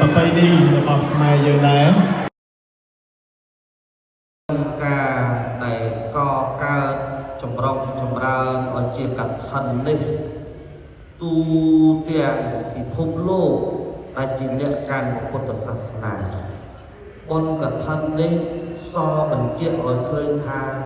ប្រពៃណីរបស់ខ្មែរយើងដែរការដែលកកើតចម្រុងចម្រើនឲ្យជាកថានេះទូទាំងពិភពលោកដែលជាលក្ខកាន់ពុទ្ធសាសនាបុណ្យកថានេះសបញ្ជាក់ឲ្យឃើញថា